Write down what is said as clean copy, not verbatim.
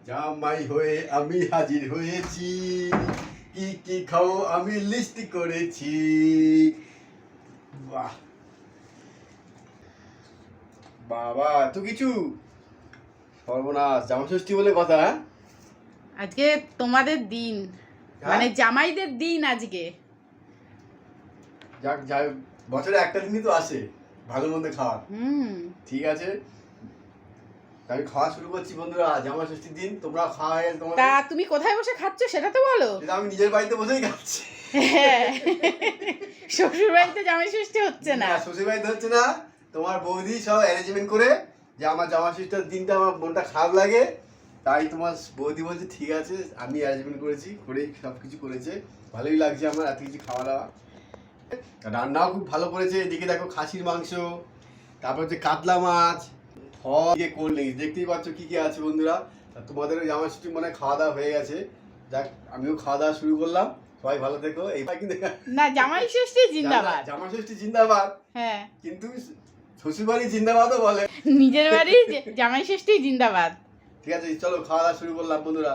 জামাই হয়ে আমি হাজির হয়েছি, কি কি খাও আমি লিস্ট করেছি। বাহ বাবা, তো কিছু সর্বনাশ, জামা ষষ্ঠী বলে কথা। আজকে তোমাদের দিন, মানে জামাইদের দিন আজকে। যাক যাই, বছরে একটা দিনই তো আসে ভালো মন্দ খাওয়ার। ঠিক আছে, আমি খাওয়া শুরু করছি বন্ধুরা। জামা ষষ্ঠীর দিন তোমরা খাওয়া, তোমাদের তা তুমি কোথায় বসে খাচ্ছ সেটা তো বলো। আমি নিজের বাড়িতে বসেই খাচ্ছি। শ্বশুর বাড়িতে জামাই ষষ্ঠী হচ্ছে না, শ্বশুর বাড়িতে হচ্ছে না। তোমার বৌদি সব অ্যারেঞ্জমেন্ট করে যে আমার জামা ষষ্ঠীর দিনটা আমার মনটা খারাপ লাগে, তাই তোমার বৌদি বলছে ঠিক আছে আমি অ্যারেঞ্জমেন্ট করেছি, করেই সব কিছু করেছে। ভালোই লাগছে আমার এত কিছু খাওয়া দাওয়া, রান্নাও খুব ভালো করেছে। এদিকে দেখো খাসির মাংস, তারপর হচ্ছে কাতলা মাছ, ফল, কোল্ড ড্রিঙ্কস, দেখতেই পাচ্ছ কি কি আছে বন্ধুরা। তোমাদের জামা ষষ্ঠী মনে হয় খাওয়া দাওয়া হয়ে গেছে। যাক আমিও খাওয়া দাওয়া শুরু করলাম। সবাই ভালো থেকো। এইবার কিন্তু না জামাই ষষ্ঠী জিন্দাবাদ, জামা ষষ্ঠী জিন্দাবাদ, হ্যাঁ কিন্তু শ্বশুর বাড়ি জিন্দাবাদও বলে, নিজের বাড়ি জামাই ষষ্ঠী জিন্দাবাদ। ঠিক আছে চলো খাওয়া দাওয়া শুরু করলাম বন্ধুরা।